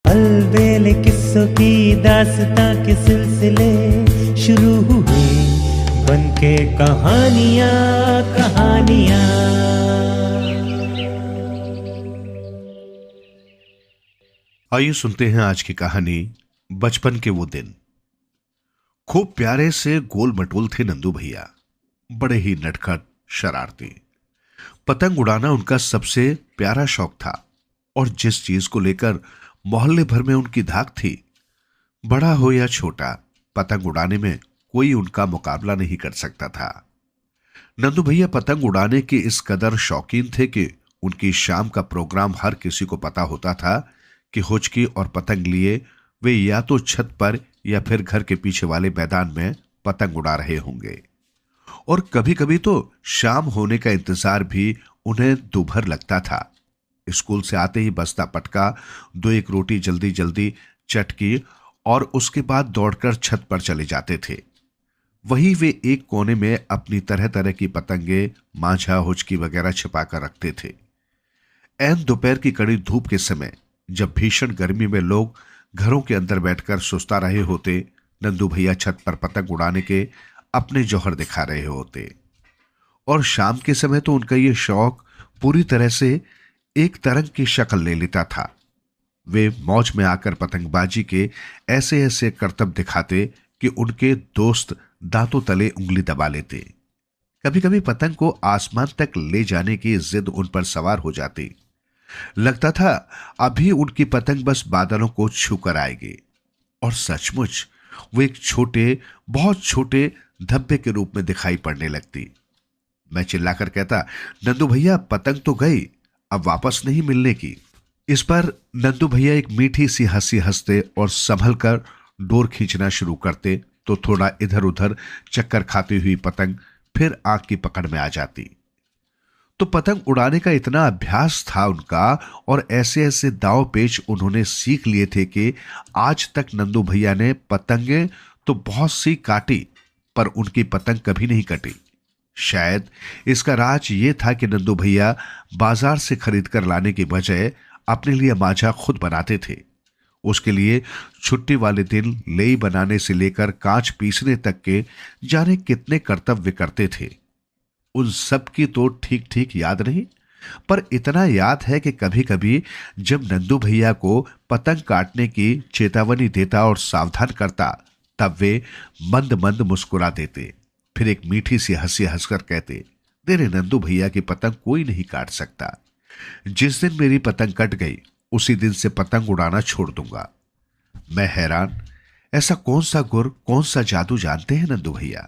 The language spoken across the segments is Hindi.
अलबेले किस्सों की दास्तां के सिलसिले शुरू हुए बनके कहानियां कहानियां। आइए सुनते हैं आज की कहानी बचपन के वो दिन। खूब प्यारे से गोल मटोल थे नंदू भैया, बड़े ही नटखट शरारती। पतंग उड़ाना उनका सबसे प्यारा शौक था और जिस चीज को लेकर मोहल्ले भर में उनकी धाक थी, बड़ा हो या छोटा, पतंग उड़ाने में कोई उनका मुकाबला नहीं कर सकता था। नंदू भैया पतंग उड़ाने के इस कदर शौकीन थे कि उनकी शाम का प्रोग्राम हर किसी को पता होता था कि हुचकी और पतंग लिए वे या तो छत पर या फिर घर के पीछे वाले मैदान में पतंग उड़ा रहे होंगे। और कभी कभी तो शाम होने का इंतजार भी उन्हें दोपहर लगता था। स्कूल से आते ही बस्ता पटका, 2-1 रोटी जल्दी जल्दी चटकी और उसके बाद दौड़कर छत पर चले जाते थे। वहीं वे एक कोने में अपनी तरह तरह की पतंगे, मांझा, हुचकी वगैरह छिपा कर रखते थे। ऐन दोपहर की कड़ी धूप के समय, जब भीषण गर्मी में लोग घरों के अंदर बैठकर सुस्ता रहे होते, नंदू भैया छत पर पतंग उड़ाने के अपने जौहर दिखा रहे होते। और शाम के समय तो उनका यह शौक पूरी तरह से एक तरंग की शक्ल ले लेता था। वे मौज में आकर पतंगबाजी के ऐसे ऐसे करतब दिखाते कि उनके दोस्त दांतों तले उंगली दबा लेते। कभी कभी पतंग को आसमान तक ले जाने की जिद उन पर सवार हो जाती। लगता था अभी उनकी पतंग बस बादलों को छू कर आएगी। और सचमुच वो एक छोटे, बहुत छोटे धब्बे के रूप में दिखाई पड़ने लगती। मैं चिल्लाकर कहता, नंदू भैया पतंग तो गई, अब वापस नहीं मिलने की। इस पर नंदू भैया एक मीठी सी हंसी हंसते और संभल कर डोर खींचना शुरू करते तो थोड़ा इधर उधर चक्कर खाती हुई पतंग फिर आंख की पकड़ में आ जाती। तो पतंग उड़ाने का इतना अभ्यास था उनका और ऐसे ऐसे दांव पेच उन्होंने सीख लिए थे कि आज तक नंदू भैया ने पतंगे तो बहुत सी काटी, पर उनकी पतंग कभी नहीं कटी। शायद इसका राज ये था कि नंदू भैया बाजार से खरीद कर लाने की बजाय अपने लिए मांझा खुद बनाते थे। उसके लिए छुट्टी वाले दिन लेई बनाने से लेकर कांच पीसने तक के जाने कितने कर्तव्य करते थे। उन सब की तो ठीक ठीक याद नहीं, पर इतना याद है कि कभी कभी जब नंदू भैया को पतंग काटने की चेतावनी देता और सावधान करता, तब वे मंद मंद मुस्कुरा देते, फिर एक मीठी सी हंसी हंसकर कहते, तेरे नंदू भैया की पतंग कोई नहीं काट सकता। जिस दिन मेरी पतंग कट गई, उसी दिन से पतंग उड़ाना छोड़ दूंगा। मैं हैरान, ऐसा कौन सा गुर, कौन सा जादू जानते हैं नंदू भैया?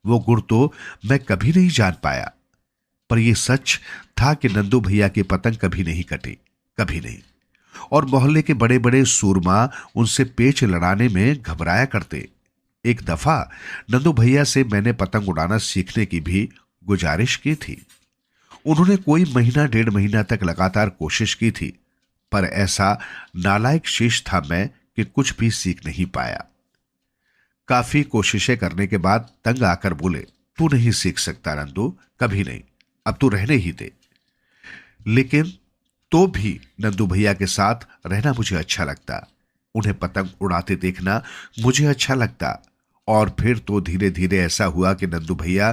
वो गुर तो मैं कभी नहीं जान पाया, पर यह सच था कि नंदू भैया की पतंग कभी नहीं कटी, कभी नहीं। और मोहल्ले के बड़े बड़े सूरमा उनसे पेच लड़ाने में घबराया करते। एक दफा नंदू भैया से मैंने पतंग उड़ाना सीखने की भी गुजारिश की थी। उन्होंने कोई महीना 1.5 महीना तक लगातार कोशिश की थी, पर ऐसा नालायक शेष था मैं कि कुछ भी सीख नहीं पाया। काफी कोशिशें करने के बाद तंग आकर बोले, तू नहीं सीख सकता नंदू, कभी नहीं, अब तू रहने ही दे। लेकिन तो भी नंदू भैया के साथ रहना मुझे अच्छा लगता, उन्हें पतंग उड़ाते देखना मुझे अच्छा लगता। और फिर तो धीरे धीरे ऐसा हुआ कि नंदू भैया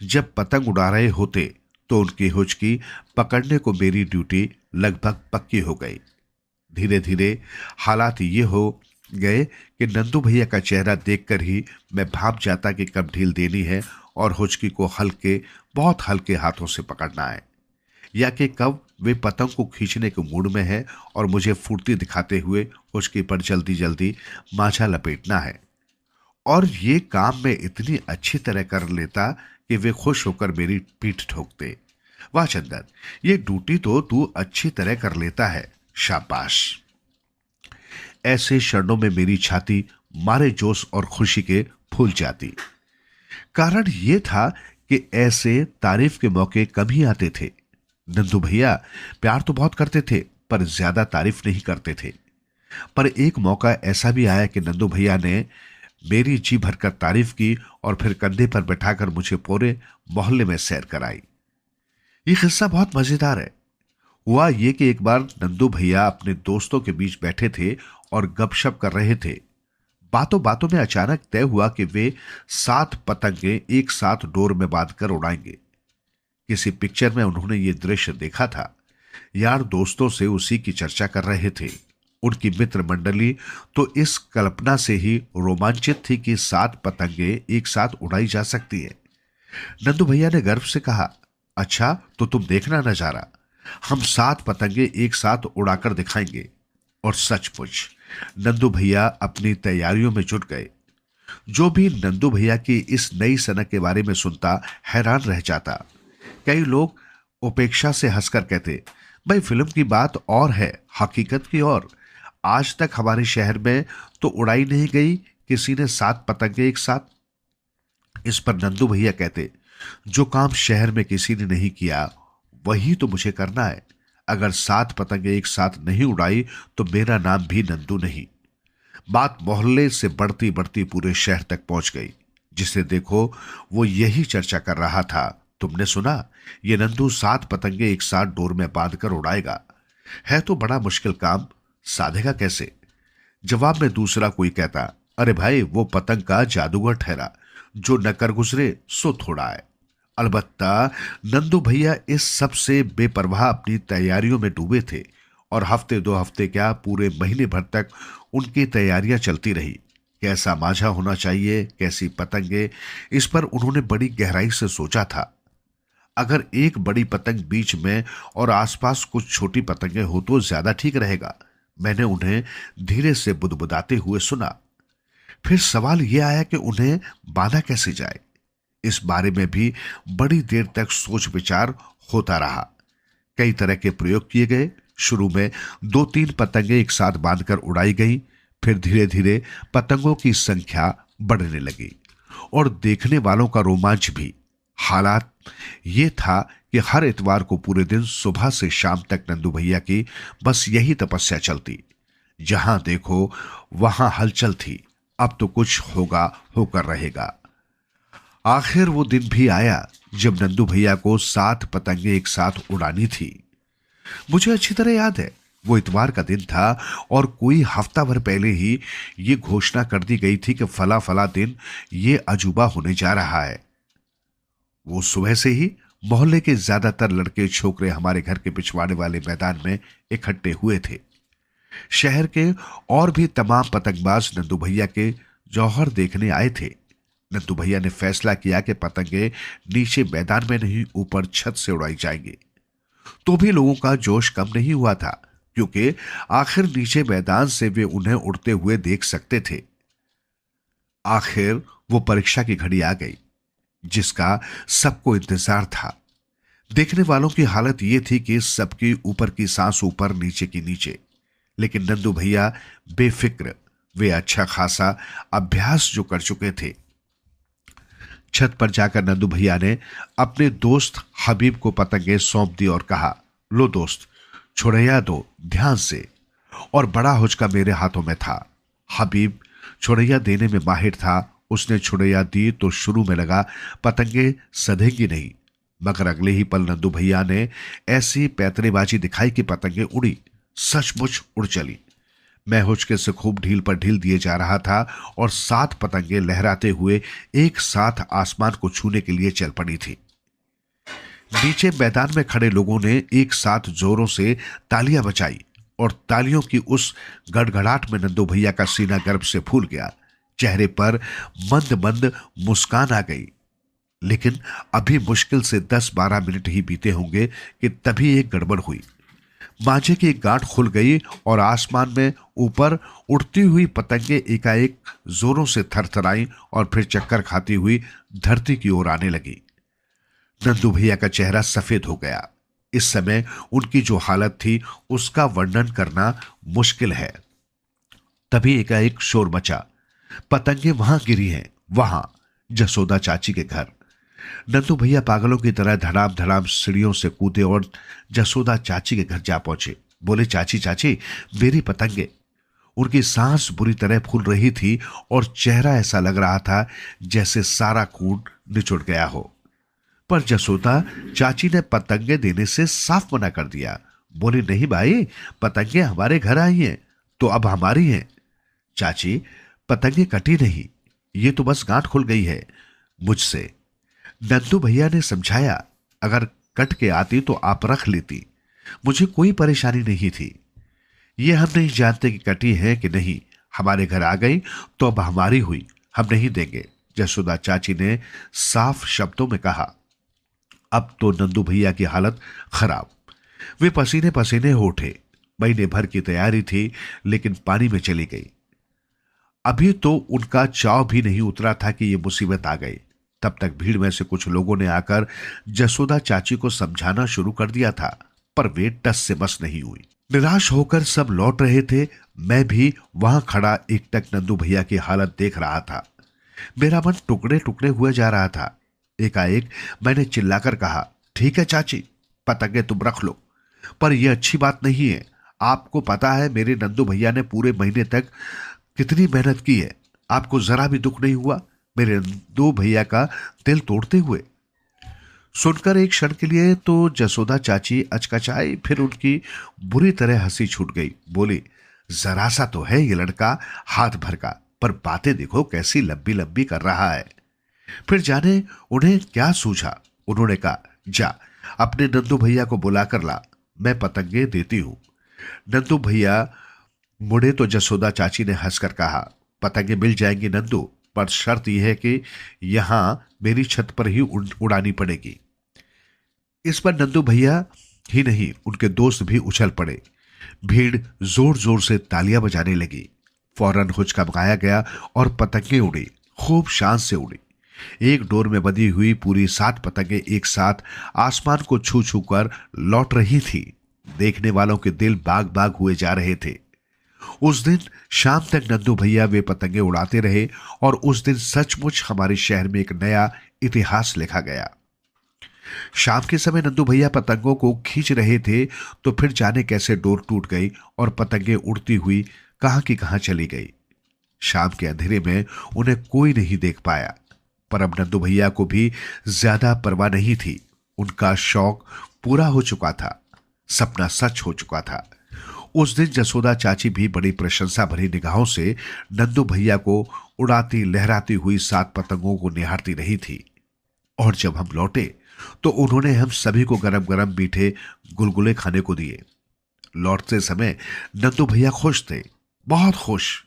जब पतंग उड़ा रहे होते तो उनकी हुचकी पकड़ने को मेरी ड्यूटी लगभग पक्की हो गई। धीरे धीरे हालात ये हो गए कि नंदू भैया का चेहरा देखकर ही मैं भाप जाता कि कब ढील देनी है और हुचकी को हल्के, बहुत हल्के हाथों से पकड़ना है, या कि कब वे पतंग को खींचने के मूड में है और मुझे फुर्ती दिखाते हुए हुचकी पर जल्दी जल्दी मांझा लपेटना है। और ये काम मैं इतनी अच्छी तरह कर लेता कि वे खुश होकर मेरी पीठ ठोकते। वाह चंदन, ये ड्यूटी तो तू अच्छी तरह कर लेता है, शाबाश। ऐसे क्षणों में मेरी छाती मारे जोश और खुशी के फूल जाती। कारण यह था कि ऐसे तारीफ के मौके कम ही आते थे। नंदू भैया प्यार तो बहुत करते थे, पर ज्यादा तारीफ नहीं करते थे। पर एक मौका ऐसा भी आया कि नंदू भैया ने मेरी जी भरकर तारीफ की और फिर कंधे पर बैठाकर मुझे पूरे मोहल्ले में सैर कराई। ये किस्सा बहुत मजेदार है। हुआ ये कि एक बार नंदू भैया अपने दोस्तों के बीच बैठे थे और गपशप कर रहे थे। बातों बातों में अचानक तय हुआ कि वे 7 पतंगे एक साथ डोर में बांधकर उड़ाएंगे। किसी पिक्चर में उन्होंने ये दृश्य देखा था। यार दोस्तों से उसी की चर्चा कर रहे थे। उनकी मित्र मंडली तो इस कल्पना से ही रोमांचित थी कि 7 पतंगे एक साथ उड़ाई जा सकती है। नंदू भैया ने गर्व से कहा, अच्छा तो तुम देखना नजारा, हम 7 पतंगे एक साथ उड़ाकर दिखाएंगे। और सचमुच नंदू भैया अपनी तैयारियों में जुट गए। जो भी नंदू भैया की इस नई सनक के बारे में सुनता हैरान रह जाता। कई लोग उपेक्षा से हंसकर कहते, भाई फिल्म की बात और है, हकीकत की और। आज तक हमारे शहर में तो उड़ाई नहीं गई किसी ने 7 पतंगे एक साथ। इस पर नंदू भैया कहते, जो काम शहर में किसी ने नहीं किया वही तो मुझे करना है। अगर 7 पतंगे एक साथ नहीं उड़ाई तो मेरा नाम भी नंदू नहीं। बात मोहल्ले से बढ़ती बढ़ती पूरे शहर तक पहुंच गई। जिसे देखो वो यही चर्चा कर रहा था, तुमने सुना ये नंदू 7 पतंगे एक साथ डोर में बांधकर उड़ाएगा। है तो बड़ा मुश्किल काम, साधेगा कैसे? जवाब में दूसरा कोई कहता, अरे भाई वो पतंग का जादूगर ठहरा, जो न कर गुजरे सो थोड़ा है। अलबत्ता नंदू भैया इस सब से बेपरवाह अपनी तैयारियों में डूबे थे और हफ्ते 2 हफ्ते क्या पूरे महीने भर तक उनकी तैयारियां चलती रही। कैसा माझा होना चाहिए, कैसी पतंगे, इस पर उन्होंने बड़ी गहराई से सोचा था। अगर एक बड़ी पतंग बीच में और आसपास कुछ छोटी पतंगे हो तो ज्यादा ठीक रहेगा। मैंने उन्हें धीरे से बुदबुदाते हुए सुना। फिर सवाल यह आया कि उन्हें बांधा कैसे जाए। इस बारे में भी बड़ी देर तक सोच विचार होता रहा। कई तरह के प्रयोग किए गए। शुरू में 2-3 पतंगे एक साथ बांधकर उड़ाई गई। फिर धीरे धीरे पतंगों की संख्या बढ़ने लगी और देखने वालों का रोमांच भी। हालात ये था कि हर इतवार को पूरे दिन सुबह से शाम तक नंदू भैया की बस यही तपस्या चलती। जहां देखो वहां हलचल थी। अब तो कुछ होगा होकर रहेगा। आखिर वो दिन भी आया जब नंदू भैया को 7 पतंगे एक साथ उड़ानी थी। मुझे अच्छी तरह याद है, वो इतवार का दिन था और कोई हफ्ता भर पहले ही ये घोषणा कर दी गई थी कि फला फला दिन ये अजूबा होने जा रहा है। वो सुबह से ही मोहल्ले के ज्यादातर लड़के छोकरे हमारे घर के पिछवाड़े वाले मैदान में इकट्ठे हुए थे। शहर के और भी तमाम पतंगबाज नंदू भैया के जौहर देखने आए थे। नंदू भैया ने फैसला किया कि पतंगे नीचे मैदान में नहीं ऊपर छत से उड़ाई जाएंगे। तो भी लोगों का जोश कम नहीं हुआ था, क्योंकि आखिर नीचे मैदान से वे उन्हें उड़ते हुए देख सकते थे। आखिर वो परीक्षा की घड़ी आ गई जिसका सबको इंतजार था। देखने वालों की हालत ये थी कि सबकी ऊपर की सांस ऊपर नीचे की नीचे। लेकिन नंदू भैया बेफिक्र, वे अच्छा खासा अभ्यास जो कर चुके थे। छत पर जाकर नंदू भैया ने अपने दोस्त हबीब को पतंगे सौंप दी और कहा, लो दोस्त, छुड़ैया दो ध्यान से। और बड़ा हुचका मेरे हाथों में था। हबीब छुड़ैया देने में माहिर था। उसने छुड़ैया दी तो शुरू में लगा पतंगे सधेंगी नहीं, मगर अगले ही पल नंदू भैया ने ऐसी पैतरेबाजी दिखाई कि पतंगे उड़ी, सचमुच उड़ चली। मैं हुचके से खूब ढील पर ढील दिए जा रहा था और 7 पतंगे लहराते हुए एक साथ आसमान को छूने के लिए चल पड़ी थी। नीचे मैदान में खड़े लोगों ने एक साथ जोरों से तालियां बजाई और तालियों की उस गड़गड़ाहट में नंदू भैया का सीना गर्व से फूल गया। चेहरे पर मंद मंद मुस्कान आ गई। लेकिन अभी मुश्किल से 10-12 मिनट ही बीते होंगे कि तभी एक गड़बड़ हुई। मांझे की एक गांठ खुल गई और आसमान में ऊपर उड़ती हुई पतंगे एकाएक जोरों से थरथराई और फिर चक्कर खाती हुई धरती की ओर आने लगी। नंदू भैया का चेहरा सफेद हो गया। इस समय उनकी जो हालत थी उसका वर्णन करना मुश्किल है। तभी एकाएक शोर मचा, पतंगे वहां गिरी हैं, वहां जसोदा चाची के घर। नंदू भैया पागलों की तरह धड़ाम धड़ाम सीढ़ियों से कूदे और जसोदा चाची के घर जा पहुंचे। बोले, चाची चाची मेरी पतंगे। उनकी सांस बुरी तरह फूल रही थी और चेहरा ऐसा लग रहा था जैसे सारा खून निचुड़ गया हो। पर जसोदा चाची ने पतंगे देने से साफ मना कर दिया। बोले, नहीं भाई, पतंगे हमारे घर आई हैं तो अब हमारी हैं। चाची, पतंगे कटी नहीं, ये तो बस गांठ खुल गई है मुझसे। नंदू भैया ने समझाया, अगर कट के आती तो आप रख लेती, मुझे कोई परेशानी नहीं थी। ये हम नहीं जानते कि कटी है कि नहीं, हमारे घर आ गई तो अब हमारी हुई, हम नहीं देंगे। जसोदा चाची ने साफ शब्दों में कहा। अब तो नंदू भैया की हालत खराब, वे पसीने पसीने हो उठे। महीने भर की तैयारी थी लेकिन पानी में चली गई। अभी तो उनका चाव भी नहीं उतरा था कि ये मुसीबत आ गई। तब तक भीड़ में से कुछ लोगों ने आकर जसोदा चाची को समझाना शुरू कर दिया था, पर वे टस से मस नहीं हुई। निराश होकर सब लौट रहे थे। मैं भी वहां खड़ा एकटक नंदू भैया की हालत देख रहा था। मेरा मन टुकड़े टुकड़े हुए जा रहा था। एकाएक मैंने चिल्लाकर कहा, ठीक है चाची, पतंगे तुम रख लो, पर यह अच्छी बात नहीं है। आपको पता है मेरे नंदू भैया ने पूरे महीने तक कितनी मेहनत की है, आपको जरा भी दुख नहीं हुआ मेरे नंदू भैया का दिल तोड़ते हुए? सुनकर एक क्षण के लिए तो जसोदा चाची अचकचाई, फिर उनकी बुरी तरह हंसी छूट गई। बोली, जरा सा तो है ये लड़का हाथ भर का, पर बातें देखो कैसी लंबी लंबी कर रहा है। फिर जाने उन्हें क्या सूझा, उन्होंने कहा, जा अपने नंदू भैया को बुलाकर ला, मैं पतंगे देती हूं। नंदू भैया मुड़े तो जसोदा चाची ने हंसकर कहा, पतंगे मिल जाएंगी नंदू, पर शर्त यह है कि यहां मेरी छत पर ही उड़ानी पड़ेगी। इस पर नंदू भैया ही नहीं, उनके दोस्त भी उछल पड़े। भीड़ जोर जोर से तालियां बजाने लगी। फौरन हुचका मंगाया गया और पतंगे उड़ी, खूब शान से उड़ी। एक डोर में बंधी हुई पूरी 7 पतंगे एक साथ आसमान को छू छू कर लौट रही थी। देखने वालों के दिल बाग बाग हुए जा रहे थे। उस दिन शाम तक नंदू भैया वे पतंगे उड़ाते रहे और उस दिन सचमुच हमारे शहर में एक नया इतिहास लिखा गया। शाम के समय नंदू भैया पतंगों को खींच रहे थे तो फिर जाने कैसे डोर टूट गई और पतंगे उड़ती हुई कहां की कहां चली गई। शाम के अंधेरे में उन्हें कोई नहीं देख पाया, पर अब नंदू भैया को भी ज्यादा परवाह नहीं थी। उनका शौक पूरा हो चुका था, सपना सच हो चुका था। उस दिन जसोदा चाची भी बड़ी प्रशंसा भरी निगाहों से नंदू भैया को उड़ाती लहराती हुई 7 पतंगों को निहारती रही थी। और जब हम लौटे तो उन्होंने हम सभी को गरम गरम मीठे गुलगुले खाने को दिए। लौटते समय नंदू भैया खुश थे, बहुत खुश,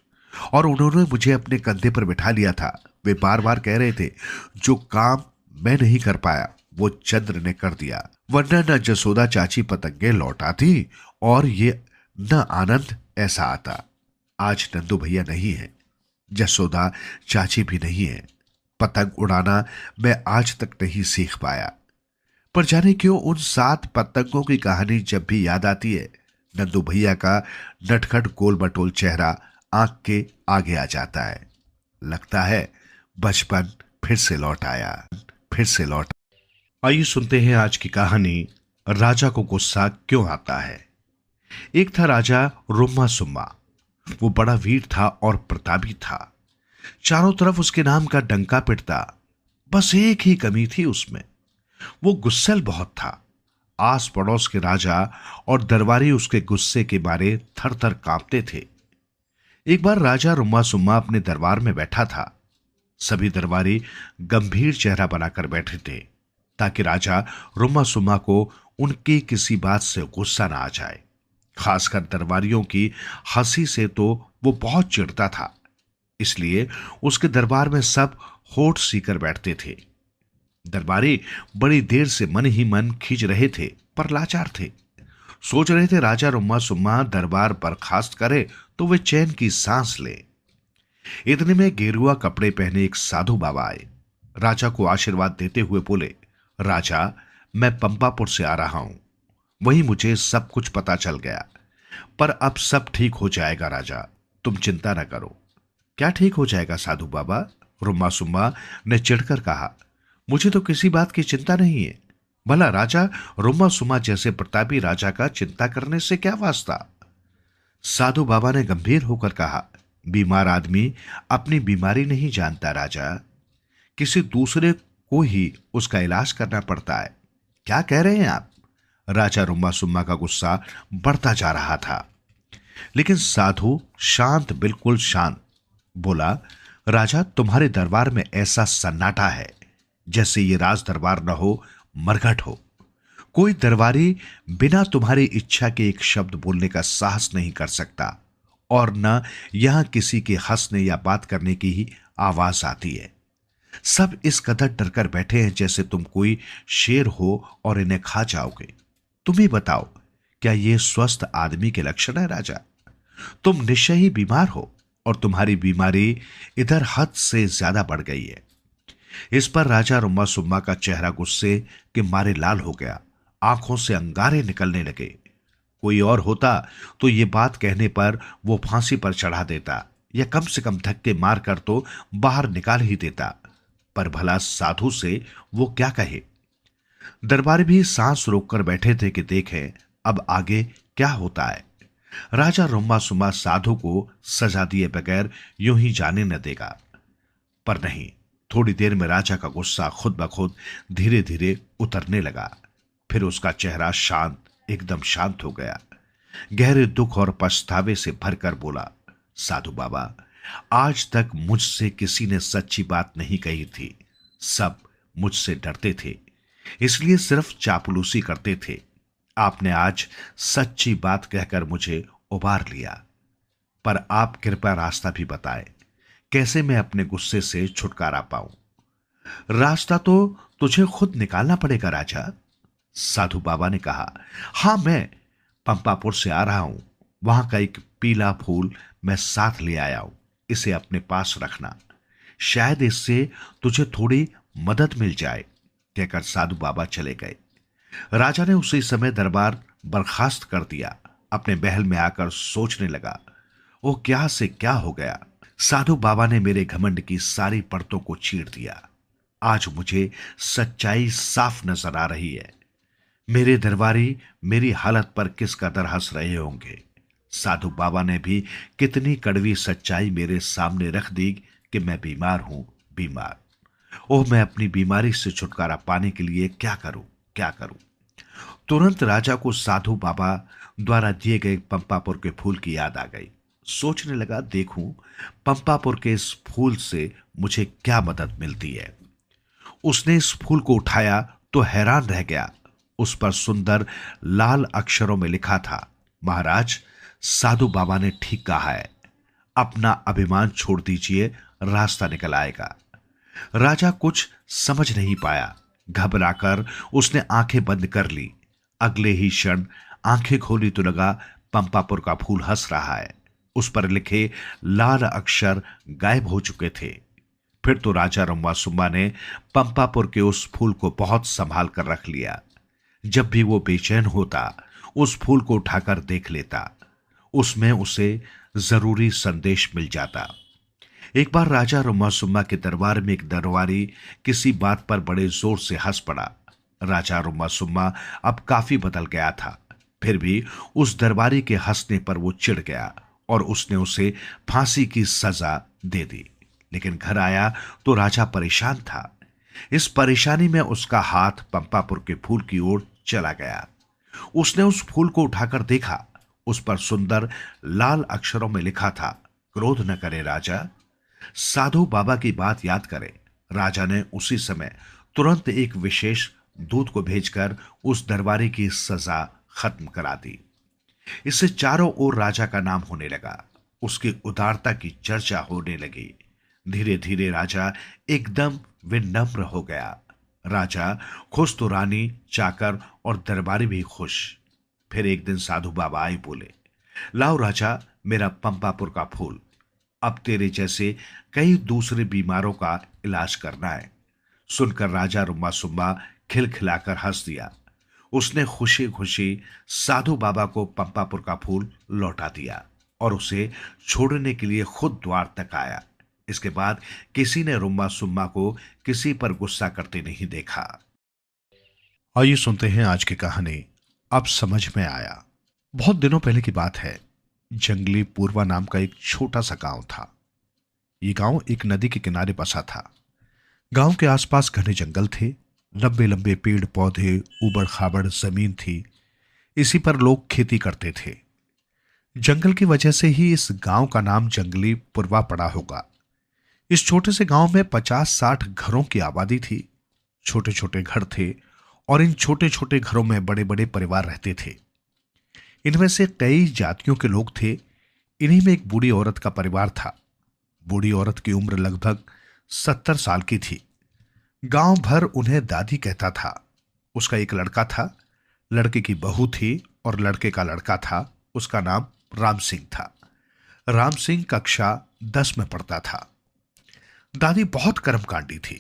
और उन्होंने मुझे अपने कंधे पर बिठा लिया था। वे बार बार कह रहे थे, जो काम मैं नहीं कर पाया वो चंद्र ने कर दिया, वरना न जसोदा चाची पतंगे लौटाती और ये न आनंद ऐसा आता। आज नंदू भैया नहीं है, जसोदा चाची भी नहीं है। पतंग उड़ाना मैं आज तक नहीं सीख पाया, पर जाने क्यों उन 7 पतंगों की कहानी जब भी याद आती है, नंदू भैया का नटखट गोल मटोल चेहरा आंख के आगे आ जाता है। लगता है बचपन फिर से लौट आया, फिर से लौट। आइए सुनते हैं आज की कहानी, राजा को गुस्सा क्यों आता है। एक था राजा रुम्मा सुम्मा। वो बड़ा वीर था और प्रतापी था। चारों तरफ उसके नाम का डंका पिटता। बस एक ही कमी थी उसमें, वो गुस्सैल बहुत था। आस पड़ोस के राजा और दरबारी उसके गुस्से के मारे थर थर कांपते थे। एक बार राजा रुम्मा सुम्मा अपने दरबार में बैठा था। सभी दरबारी गंभीर चेहरा बनाकर बैठे थे ताकि राजा रुम्मा सुम्मा को उनकी किसी बात से गुस्सा ना आ जाए। खासकर दरबारियों की हंसी से तो वो बहुत चिढ़ता था, इसलिए उसके दरबार में सब होठ सीकर बैठते थे। दरबारी बड़ी देर से मन ही मन खींच रहे थे, पर लाचार थे। सोच रहे थे राजा रुम्मा सुम्मा दरबार बर्खास्त करे तो वे चैन की सांस ले। इतने में गेरुआ कपड़े पहने एक साधु बाबा आए। राजा को आशीर्वाद देते हुए बोले, राजा, मैं पंपापुर से आ रहा हूं, वहीं मुझे सब कुछ पता चल गया, पर अब सब ठीक हो जाएगा राजा, तुम चिंता न करो। क्या ठीक हो जाएगा साधु बाबा? रुम्मा सुम्मा ने चिढ़कर कहा, मुझे तो किसी बात की चिंता नहीं है। भला राजा रुम्मा सुम्मा जैसे प्रतापी राजा का चिंता करने से क्या वास्ता? साधु बाबा ने गंभीर होकर कहा, बीमार आदमी अपनी बीमारी नहीं जानता राजा, किसी दूसरे को ही उसका इलाज करना पड़ता है। क्या कह रहे हैं आप? राजा रुम्मा सुम्मा का गुस्सा बढ़ता जा रहा था, लेकिन साधु शांत, बिल्कुल शांत बोला, राजा, तुम्हारे दरबार में ऐसा सन्नाटा है जैसे ये राज दरबार न हो, मरघट हो। कोई दरबारी बिना तुम्हारी इच्छा के एक शब्द बोलने का साहस नहीं कर सकता, और न यहां किसी के हंसने या बात करने की ही आवाज आती है। सब इस कदर डरकर बैठे हैं जैसे तुम कोई शेर हो और इन्हें खा जाओगे। तुम ही बताओ, क्या ये स्वस्थ आदमी के लक्षण है राजा? तुम निश्चय ही बीमार हो, और तुम्हारी बीमारी इधर हद से ज्यादा बढ़ गई है। इस पर राजा रुम्मा सुम्मा का चेहरा गुस्से के मारे लाल हो गया, आंखों से अंगारे निकलने लगे। कोई और होता तो ये बात कहने पर वो फांसी पर चढ़ा देता, या कम से कम धक्के मारकर तो बाहर निकाल ही देता, पर भला साधु से वो क्या कहे। दरबारी भी सांस रोककर बैठे थे कि देखें अब आगे क्या होता है। राजा रुम्मा सुम्मा साधु को सजा दिए बगैर यूं ही जाने न देगा। पर नहीं, थोड़ी देर में राजा का गुस्सा खुद ब खुद धीरे धीरे उतरने लगा। फिर उसका चेहरा शांत, एकदम शांत हो गया। गहरे दुख और पछतावे से भरकर बोला, साधु बाबा, आज तक मुझसे किसी ने सच्ची बात नहीं कही थी। सब मुझसे डरते थे, इसलिए सिर्फ चापलूसी करते थे। आपने आज सच्ची बात कहकर मुझे उबार लिया, पर आप कृपया रास्ता भी बताएं, कैसे मैं अपने गुस्से से छुटकारा पाऊं। रास्ता तो तुझे खुद निकालना पड़ेगा राजा, साधु बाबा ने कहा। हां, मैं पंपापुर से आ रहा हूं, वहां का एक पीला फूल मैं साथ ले आया हूं, इसे अपने पास रखना, शायद इससे तुझे थोड़ी मदद मिल जाए, कहकर साधु बाबा चले गए। राजा ने उसी समय दरबार बर्खास्त कर दिया। अपने महल में आकर सोचने लगा, वो क्या से क्या हो गया। साधु बाबा ने मेरे घमंड की सारी परतों को चीर दिया। आज मुझे सच्चाई साफ नजर आ रही है। मेरे दरबारी मेरी हालत पर किस कदर हंस रहे होंगे। साधु बाबा ने भी कितनी कड़वी सच्चाई मेरे सामने रख दी कि मैं बीमार हूं, बीमार। ओह, मैं अपनी बीमारी से छुटकारा पाने के लिए क्या करूं, क्या करूं। तुरंत राजा को साधु बाबा द्वारा दिए गए पंपापुर के फूल की याद आ गई। सोचने लगा, देखूं पंपापुर के इस फूल से मुझे क्या मदद मिलती है। उसने इस फूल को उठाया तो हैरान रह गया। उस पर सुंदर लाल अक्षरों में लिखा था, महाराज, साधु बाबा ने ठीक कहा है, अपना अभिमान छोड़ दीजिए, रास्ता निकल आएगा। राजा कुछ समझ नहीं पाया। घबराकर उसने आंखें बंद कर ली। अगले ही क्षण आंखें खोली तो लगा पंपापुर का फूल हंस रहा है। उस पर लिखे लाल अक्षर गायब हो चुके थे। फिर तो राजा रुम्मा सुम्मा ने पंपापुर के उस फूल को बहुत संभाल कर रख लिया। जब भी वो बेचैन होता, उस फूल को उठाकर देख लेता। उसमें उसे जरूरी संदेश मिल जाता। एक बार राजा रुम्मा सुम्मा के दरबार में एक दरबारी किसी बात पर बड़े जोर से हंस पड़ा। राजा रुम्मा सुम्मा अब काफी बदल गया था, फिर भी उस दरबारी के हंसने पर वो चिढ़ गया और उसने उसे फांसी की सजा दे दी। लेकिन घर आया तो राजा परेशान था। इस परेशानी में उसका हाथ पंपापुर के फूल की ओर चला गया। उसने उस फूल को उठाकर देखा। उस पर सुंदर लाल अक्षरों में लिखा था, क्रोध न करे राजा, साधु बाबा की बात याद करे। राजा ने उसी समय तुरंत एक विशेष दूत को भेजकर उस दरबारी की सजा खत्म करा दी। इससे चारों ओर राजा का नाम होने लगा। उसकी उदारता की चर्चा होने लगी। धीरे धीरे राजा एकदम विनम्र हो गया। राजा खुश तो रानी, चाकर और दरबारी भी खुश। फिर एक दिन साधु बाबा आए, बोले, लाओ राजा मेरा पंपापुर का फूल, अब तेरे जैसे कई दूसरे बीमारों का इलाज करना है। सुनकर राजा रुम्मा सुम्मा खिलखिलाकर हंस दिया। उसने खुशी खुशी साधु बाबा को पंपापुर का फूल लौटा दिया और उसे छोड़ने के लिए खुद द्वार तक आया। इसके बाद किसी ने रुम्मा सुम्मा को किसी पर गुस्सा करते नहीं देखा। आइए सुनते हैं आज की कहानी, अब समझ में आया। बहुत दिनों पहले की बात है। जंगली पूर्वा नाम का एक छोटा सा गांव था। ये गांव एक नदी के किनारे बसा था। गांव के आसपास घने जंगल थे, लंबे लंबे पेड़ पौधे, ऊबड़ खाबड़ जमीन थी इसी पर लोग खेती करते थे। जंगल की वजह से ही इस गांव का नाम जंगली पुरवा पड़ा होगा। इस छोटे से गांव में 50-60 घरों की आबादी थी। छोटे छोटे घर थे और इन छोटे छोटे घरों में बड़े बड़े परिवार रहते थे। इनमें से कई जातियों के लोग थे। इन्हीं में एक बूढ़ी औरत का परिवार था। बूढ़ी औरत की उम्र लगभग 70 साल की थी। गांव भर उन्हें दादी कहता था। उसका एक लड़का था, लड़के की बहू थी और लड़के का लड़का था। उसका नाम राम सिंह था। राम सिंह कक्षा 10 में पढ़ता था। दादी बहुत कर्मकांडी थी।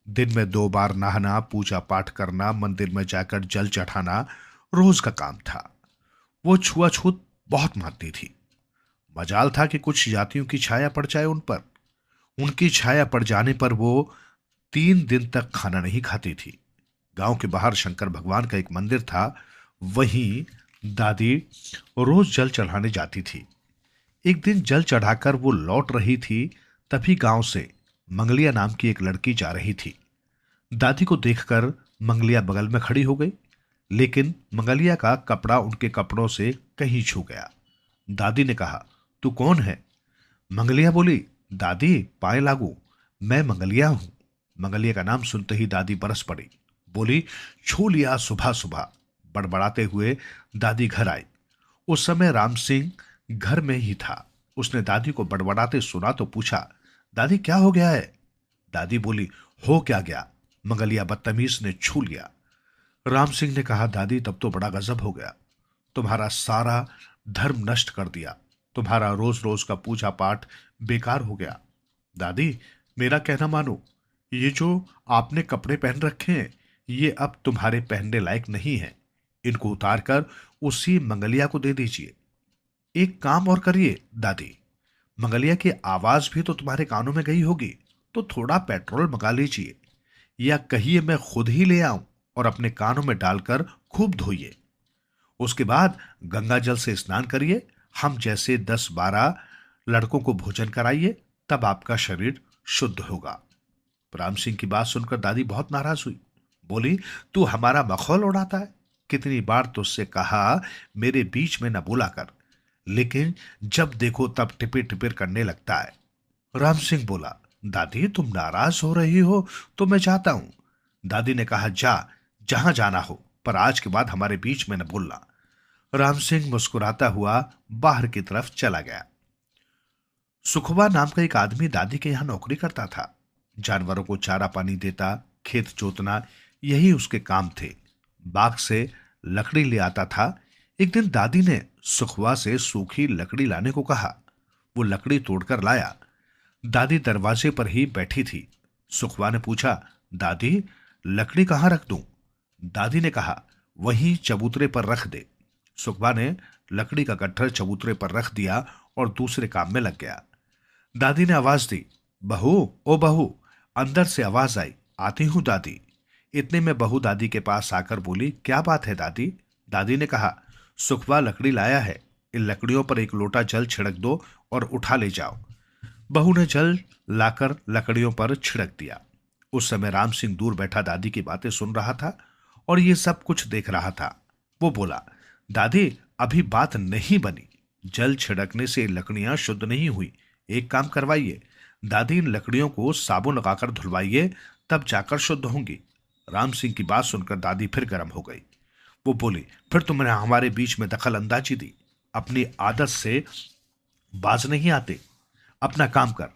दिन में 2 बार नहाना, पूजा पाठ करना, मंदिर में जाकर जल चढ़ाना रोज का काम था। वो छुआछूत बहुत मानती थी। मजाल था कि कुछ जातियों की छाया पड़ जाए उन पर। उनकी छाया पड़ जाने पर वो 3 दिन तक खाना नहीं खाती थी। गांव के बाहर शंकर भगवान का एक मंदिर था। वहीं दादी रोज जल चढ़ाने जाती थी। एक दिन जल चढ़ाकर वो लौट रही थी, तभी गांव से मंगलिया नाम की एक लड़की जा रही थी। दादी को देखकर मंगलिया बगल में खड़ी हो गई, लेकिन मंगलिया का कपड़ा उनके कपड़ों से कहीं छू गया। दादी ने कहा, तू कौन है? मंगलिया बोली, दादी पाए लागू, मैं मंगलिया हूं। मंगलिया का नाम सुनते ही दादी बरस पड़ी। बोली, छू लिया सुबह सुबह। बड़बड़ाते हुए दादी घर आई। उस समय राम सिंह घर में ही था। उसने दादी को बड़बड़ाते सुना तो पूछा, दादी क्या हो गया है? दादी बोली, हो क्या गया, मंगलिया बदतमीज ने छू लिया। राम सिंह ने कहा, दादी तब तो बड़ा गजब हो गया। तुम्हारा सारा धर्म नष्ट कर दिया। तुम्हारा रोज रोज का पूजा पाठ बेकार हो गया। दादी मेरा कहना मानो, ये जो आपने कपड़े पहन रखे हैं ये अब तुम्हारे पहनने लायक नहीं है। इनको उतार कर उसी मंगलिया को दे दीजिए। एक काम और करिए दादी, मंगलिया की आवाज भी तो तुम्हारे कानों में गई होगी, तो थोड़ा पेट्रोल मंगा लीजिए, या कहिए मैं खुद ही ले आऊं और अपने कानों में डालकर खूब धोइए। उसके बाद गंगा जल से स्नान करिए। हम जैसे 10-12 लड़कों को भोजन कराइए, तब आपका शरीर शुद्ध होगा। राम सिंह की बात सुनकर दादी बहुत नाराज हुई। बोली, तू हमारा मखौल उड़ाता है। कितनी बार तुझसे कहा मेरे बीच में न बोला कर, लेकिन जब देखो तब टिपिर टिपिर करने लगता है। राम सिंह बोला, दादी तुम नाराज हो रही हो तो मैं जाता हूं। दादी ने कहा, जा जहां जाना हो, पर आज के बाद हमारे बीच में न बोलना। राम सिंह मुस्कुराता हुआ बाहर की तरफ चला गया। सुखबा नाम का एक आदमी दादी के यहां नौकरी करता था। जानवरों को चारा पानी देता, खेत जोतना, यही उसके काम थे। बाग से लकड़ी ले आता था। एक दिन दादी ने सुखबा से सूखी लकड़ी लाने को कहा। वो लकड़ी तोड़कर लाया। दादी दरवाजे पर ही बैठी थी। सुखबा ने पूछा, दादी लकड़ी कहाँ रख दूं? दादी ने कहा, वहीं चबूतरे पर रख दे। सुखबा ने लकड़ी का गट्ठर चबूतरे पर रख दिया और दूसरे काम में लग गया। दादी ने आवाज दी, बहू ओ बहू। अंदर से आवाज आई, आती हूं दादी। इतने में बहू दादी के पास आकर बोली, क्या बात है दादी? दादी ने कहा, सुखबा लकड़ी लाया है, इन लकड़ियों पर एक लोटा जल छिड़क दो और उठा ले जाओ। बहू ने जल लाकर लकड़ियों पर छिड़क दिया। उस समय राम सिंह दूर बैठा दादी की बातें सुन रहा था और ये सब कुछ देख रहा था। वो बोला, दादी अभी बात नहीं बनी। जल छिड़कने से लकड़ियां शुद्ध नहीं हुई। एक काम करवाइए, दादी इन लकड़ियों को साबुन लगाकर धुलवाइए, तब जाकर शुद्ध होंगी। राम सिंह की बात सुनकर दादी फिर गर्म हो गई। वो बोली, फिर तुमने हमारे बीच में दखल अंदाजी दी। अपनी आदत से बाज नहीं आते, अपना काम कर।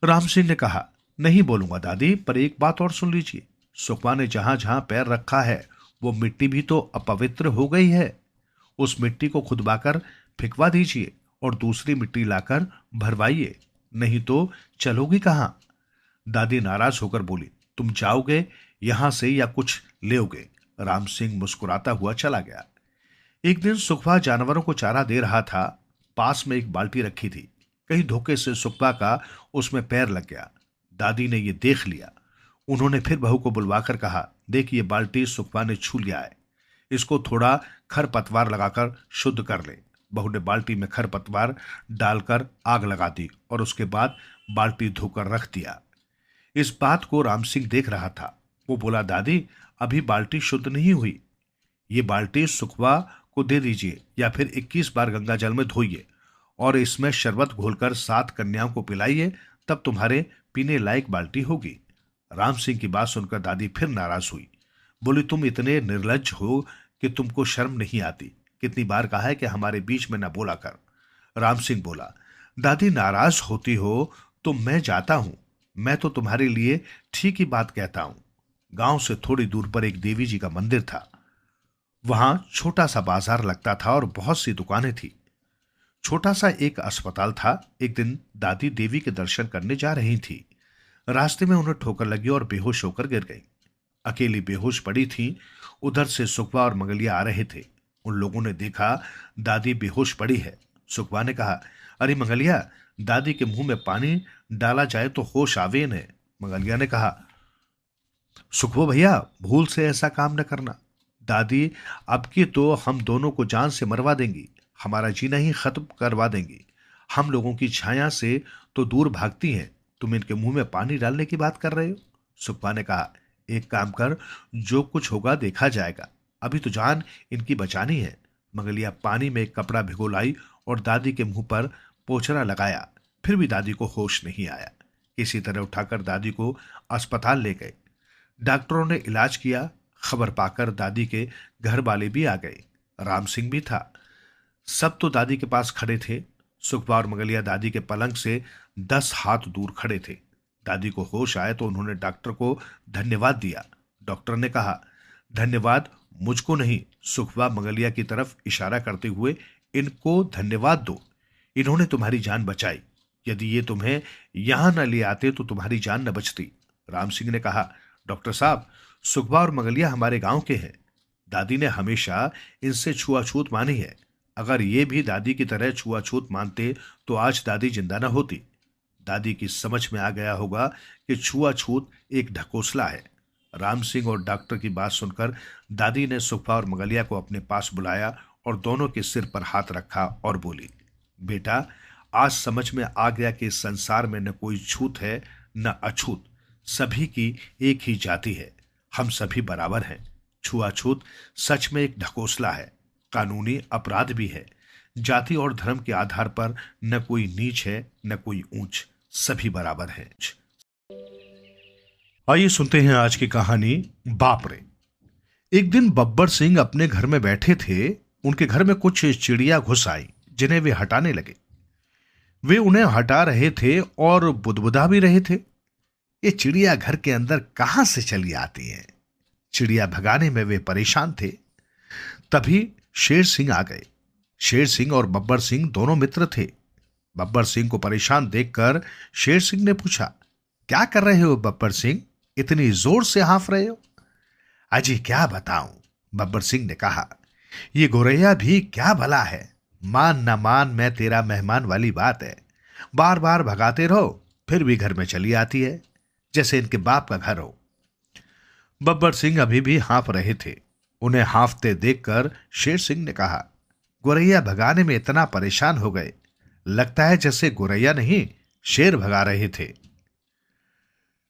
राम सिंह ने कहा, नहीं बोलूंगा दादी, पर एक बात और सुन लीजिए। सुखबा ने जहां जहां पैर रखा है वो मिट्टी भी तो अपवित्र हो गई है। उस मिट्टी को खुदबाकर फिकवा दीजिए और दूसरी मिट्टी लाकर भरवाइए, नहीं तो चलोगी कहां? दादी नाराज होकर बोली, तुम जाओगे यहां से या कुछ लेओगे? राम सिंह मुस्कुराता हुआ चला गया। एक दिन सुखबा जानवरों को चारा दे रहा था। पास में एक बाल्टी रखी थी। कहीं धोखे से सुखबा का उसमें पैर लग गया। दादी ने यह देख लिया। उन्होंने फिर बहू को बुलवाकर कहा, देख ये बाल्टी सुखबा ने छू लिया है, इसको थोड़ा खरपतवार लगाकर शुद्ध कर ले। बहू ने बाल्टी में खरपतवार डालकर आग लगा दी और उसके बाद बाल्टी धोकर रख दिया। इस बात को राम सिंह देख रहा था। वो बोला, दादी अभी बाल्टी शुद्ध नहीं हुई। ये बाल्टी सुखबा को दे दीजिए या फिर 21 बार गंगा जल में धोइए और इसमें शरबत घोलकर 7 कन्याओं को पिलाइए, तब तुम्हारे पीने लायक बाल्टी होगी। राम सिंह की बात सुनकर दादी फिर नाराज हुई। बोली, तुम इतने निर्लज्ज हो कि तुमको शर्म नहीं आती। कितनी बार कहा है कि हमारे बीच में न बोला कर। राम सिंह बोला, दादी नाराज होती हो तो मैं जाता हूं, मैं तो तुम्हारे लिए ठीक ही बात कहता हूं। गांव से थोड़ी दूर पर एक देवी जी का मंदिर था। वहां छोटा सा बाजार लगता था और बहुत सी दुकानें थी। छोटा सा एक अस्पताल था। एक दिन दादी देवी के दर्शन करने जा रही थी। रास्ते में उन्हें ठोकर लगी और बेहोश होकर गिर गई। अकेली बेहोश पड़ी थी। उधर से सुखबा और मंगलिया आ रहे थे। उन लोगों ने देखा दादी बेहोश पड़ी है। सुखबा ने कहा, अरे मंगलिया, दादी के मुंह में पानी डाला जाए तो होश आवेन है। मंगलिया ने कहा, सुखबो भैया, भूल से ऐसा काम न करना। दादी अब की तो हम दोनों को जान से मरवा देंगी, हमारा जीना ही खत्म करवा देंगी। हम लोगों की छाया से तो दूर भागती हैं, तुम इनके मुंह में पानी डालने की बात कर रहे हो। सुखबा ने कहा, एक काम कर, जो कुछ होगा देखा जाएगा, अभी तो जान इनकी बचानी है। मंगलिया पानी में एक कपड़ा भिगो लाई और दादी के मुंह पर पोछरा लगाया। फिर भी दादी को होश नहीं आया। किसी तरह उठाकर दादी को अस्पताल ले गए। डॉक्टरों ने इलाज किया। खबर पाकर दादी के घर वाले भी आ गए। राम सिंह भी था। सब तो दादी के पास खड़े थे। सुखबा और मंगलिया दादी के पलंग से 10 हाथ दूर खड़े थे। दादी को होश आए तो उन्होंने डॉक्टर को धन्यवाद दिया। डॉक्टर ने कहा, धन्यवाद मुझको नहीं, सुखबा मंगलिया की तरफ इशारा करते हुए, इनको धन्यवाद दो, इन्होंने तुम्हारी जान बचाई। यदि ये तुम्हें यहां न ले आते तो तुम्हारी जान न बचती। राम सिंह ने कहा, डॉक्टर साहब, सुखबा और मंगलिया हमारे गांव के हैं। दादी ने हमेशा इनसे छुआछूत मानी है। अगर ये भी दादी की तरह छुआछूत मानते तो आज दादी जिंदा न होती। दादी की समझ में आ गया होगा कि छुआछूत एक ढकोसला है। राम सिंह और डॉक्टर की बात सुनकर दादी ने सुखबा और मंगलिया को अपने पास बुलाया और दोनों के सिर पर हाथ रखा और बोली, बेटा, आज समझ में आ गया कि इस संसार में न कोई छूत है न अछूत, सभी की एक ही जाति है। हम सभी बराबर हैं। छुआछूत सच में एक ढकोसला है, कानूनी अपराध भी है। जाति और धर्म के आधार पर न कोई नीच है न कोई ऊंच, सभी बराबर हैं। आइए सुनते हैं आज की कहानी, बाप रे। एक दिन बब्बर सिंह अपने घर में बैठे थे। उनके घर में कुछ चिड़िया घुस आई जिन्हें वे हटाने लगे। वे उन्हें हटा रहे थे और बुदबुदा भी रहे थे। ये चिड़िया घर के अंदर कहां से चली आती हैं? चिड़िया भगाने में वे परेशान थे। तभी शेर सिंह आ गए। शेर सिंह और बब्बर सिंह दोनों मित्र थे। बब्बर सिंह को परेशान देखकर शेर सिंह ने पूछा, क्या कर रहे हो बब्बर सिंह, इतनी जोर से हाँफ रहे हो? अजी क्या बताऊं, बब्बर सिंह ने कहा, ये गोरैया भी क्या भला है, मान न मान मैं तेरा मेहमान वाली बात है। बार बार भगाते रहो फिर भी घर में चली आती है, जैसे इनके बाप का घर हो। बब्बर सिंह अभी भी हाँफ रहे थे। उन्हें हाँफते देखकर शेर सिंह ने कहा, गोरैया भगाने में इतना परेशान हो गए, लगता है जैसे गोरैया नहीं शेर भगा रहे थे।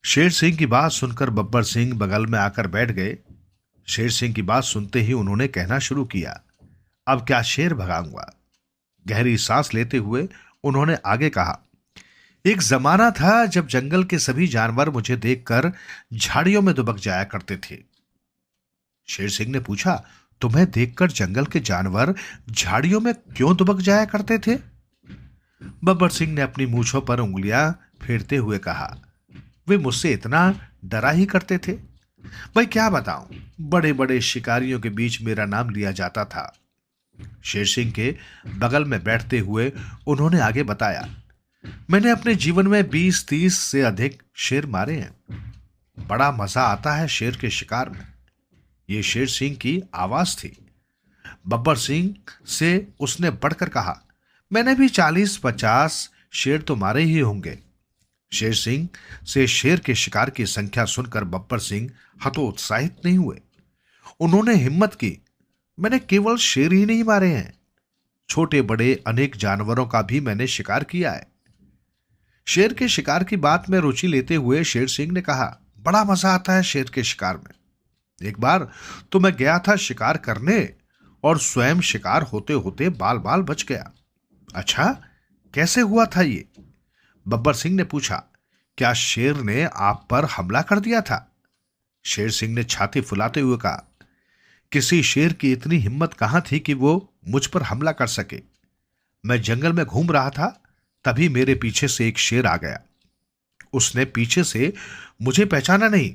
शेर सिंह की बात सुनकर बब्बर सिंह बगल में आकर बैठ गए। शेर सिंह की बात सुनते ही उन्होंने कहना शुरू किया, अब क्या शेर भगाऊंगा। गहरी सांस लेते हुए उन्होंने आगे कहा, एक जमाना था जब जंगल के सभी जानवर मुझे देखकर झाड़ियों में दुबक जाया करते थे। शेर सिंह ने पूछा, तुम्हें देखकर जंगल के जानवर झाड़ियों में क्यों दुबक जाया करते थे? बब्बर सिंह ने अपनी मूंछों पर उंगलियां फेरते हुए कहा, वे मुझसे इतना डरा ही करते थे। भाई क्या बताऊं, बड़े बड़े शिकारियों के बीच मेरा नाम लिया जाता था। शेर सिंह के बगल में बैठते हुए उन्होंने आगे बताया, मैंने अपने जीवन में 20-30 से अधिक शेर मारे हैं। बड़ा मजा आता है शेर के शिकार में। ये शेर सिंह की आवाज थी। बब्बर सिंह से उसने बढ़कर कहा, मैंने भी 40-50 शेर तो मारे ही होंगे। शेर सिंह से शेर के शिकार की संख्या सुनकर बब्बर सिंह हतोत्साहित नहीं हुए। उन्होंने हिम्मत की, मैंने केवल शेर ही नहीं मारे हैं, छोटे बड़े अनेक जानवरों का भी मैंने शिकार किया है। शेर के शिकार की बात में रुचि लेते हुए शेर सिंह ने कहा, बड़ा मजा आता है शेर के शिकार में। एक बार तो मैं गया था शिकार करने और स्वयं शिकार होते होते बाल बाल बच गया। अच्छा, कैसे हुआ था ये? बब्बर सिंह ने पूछा। क्या शेर ने आप पर हमला कर दिया था? शेर सिंह ने छाती फुलाते हुए कहा, किसी शेर की इतनी हिम्मत कहां थी कि वो मुझ पर हमला कर सके। मैं जंगल में घूम रहा था, तभी मेरे पीछे से एक शेर आ गया। उसने पीछे से मुझे पहचाना नहीं,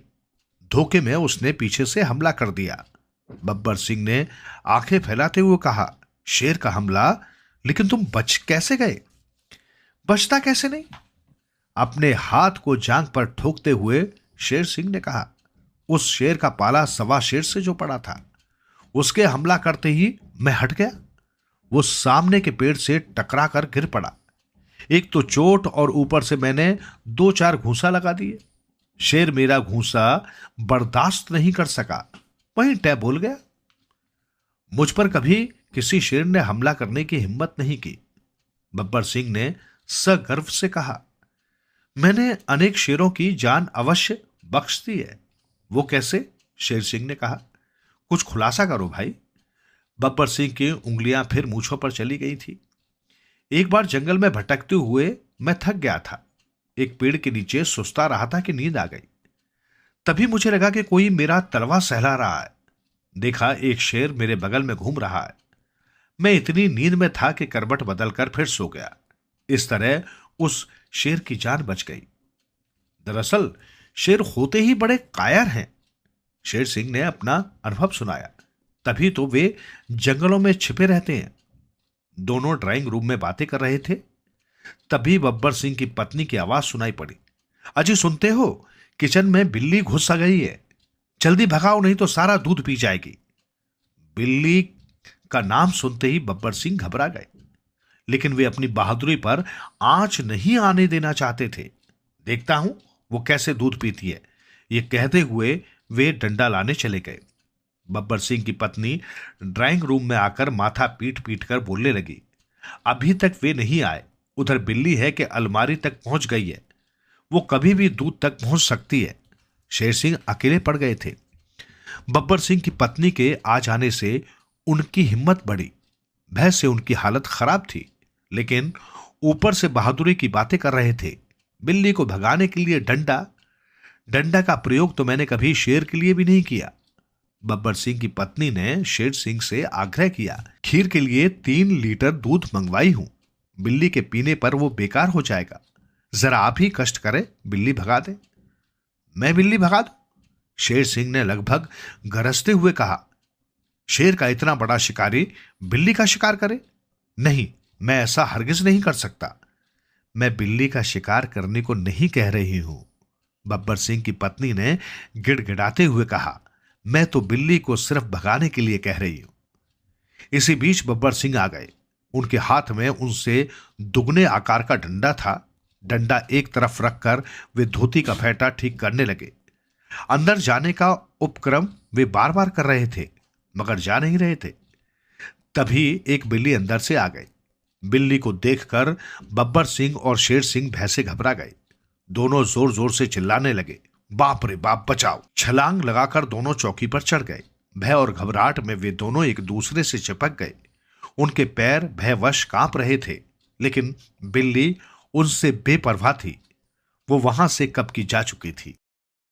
धोखे में उसने पीछे से हमला कर दिया। बब्बर सिंह ने आंखें फैलाते हुए कहा, शेर का हमला, लेकिन तुम बच कैसे गए? बचता कैसे नहीं? अपने हाथ को जांग पर ठोकते हुए शेर सिंह ने कहा, उस शेर का पाला सवा शेर से जो पड़ा था, उसके हमला करते ही मैं हट गया। वो सामने के पेड़ से टकरा कर गिर पड़ा। एक तो चोट और ऊपर से मैंने 2-4 घूंसा लगा दिए। शेर मेरा घूंसा बर्दाश्त नहीं कर सका, वहीं टै बोल गया। मुझ पर कभी किसी शेर ने हमला करने की हिम्मत नहीं की। बब्बर सिंह ने सगर्व से कहा, मैंने अनेक शेरों की जान अवश्य बख्श दी है। वो कैसे? शेर सिंह ने कहा, कुछ खुलासा करो भाई। बब्बर सिंह की उंगलियां फिर मूंछों पर चली गई थी। एक बार जंगल में भटकते हुए मैं थक गया था। एक पेड़ के नीचे सुस्ता रहा था कि नींद आ गई। तभी मुझे लगा कि कोई मेरा तलवा सहला रहा है। देखा एक शेर मेरे बगल में घूम रहा है। मैं इतनी नींद में था कि करवट बदलकर फिर सो गया। इस तरह उस शेर की जान बच गई। दरअसल शेर होते ही बड़े कायर हैं। शेर सिंह ने अपना अनुभव सुनाया। तभी तो वे जंगलों में छिपे रहते हैं। दोनों ड्राइंग रूम में बातें कर रहे थे। तभी बब्बर सिंह की पत्नी की आवाज सुनाई पड़ी, अजी सुनते हो, किचन में बिल्ली घुस आ गई है, जल्दी भगाओ नहीं तो सारा दूध पी जाएगी। बिल्ली का नाम सुनते ही बब्बर सिंह घबरा गए, लेकिन वे अपनी बहादुरी पर आंच नहीं आने देना चाहते थे। देखता हूं वो कैसे दूध पीती है, ये कहते हुए वे डंडा लाने चले गए। बब्बर सिंह की पत्नी ड्राइंग रूम में आकर माथा पीट पीट कर बोलने लगी, अभी तक वे नहीं आए। उधर बिल्ली है कि अलमारी तक पहुंच गई है, वो कभी भी दूध तक पहुंच सकती है। शेर सिंह अकेले पड़ गए थे। बब्बर सिंह की पत्नी के आ जाने से उनकी हिम्मत बढ़ी। भय से उनकी हालत खराब थी, लेकिन ऊपर से बहादुरी की बातें कर रहे थे। बिल्ली को भगाने के लिए डंडा का प्रयोग तो मैंने कभी शेर के लिए भी नहीं किया। बब्बर सिंह की पत्नी ने शेर सिंह से आग्रह किया, खीर के लिए 3 लीटर दूध मंगवाई हूं, बिल्ली के पीने पर वो बेकार हो जाएगा, जरा आप ही कष्ट करें, बिल्ली भगा दे। मैं बिल्ली भगा दूं? शेर सिंह ने लगभग गरजते हुए कहा, शेर का इतना बड़ा शिकारी बिल्ली का शिकार करे? नहीं, मैं ऐसा हरगिज नहीं कर सकता। मैं बिल्ली का शिकार करने को नहीं कह रही हूं। बब्बर सिंह की पत्नी ने गिड़गिड़ाते हुए कहा, मैं तो बिल्ली को सिर्फ भगाने के लिए कह रही हूं। इसी बीच बब्बर सिंह आ गए। उनके हाथ में उनसे दुगने आकार का डंडा था। डंडा एक तरफ रखकर वे धोती का फेंटा ठीक करने लगे। अंदर जाने का उपक्रम वे बार बार कर रहे थे, मगर जा नहीं रहे थे। तभी एक बिल्ली अंदर से आ गई। बिल्ली को देखकर बब्बर सिंह और शेर सिंह भय से घबरा गए। दोनों जोर जोर से चिल्लाने लगे, बाप रे बाप, बचाओ। छलांग लगाकर दोनों चौकी पर चढ़ गए। भय और घबराहट में वे दोनों एक दूसरे से चिपक गए। उनके पैर भयवश कांप रहे थे, लेकिन बिल्ली उनसे बेपरवाह थी। वो वहां से कब की जा चुकी थी।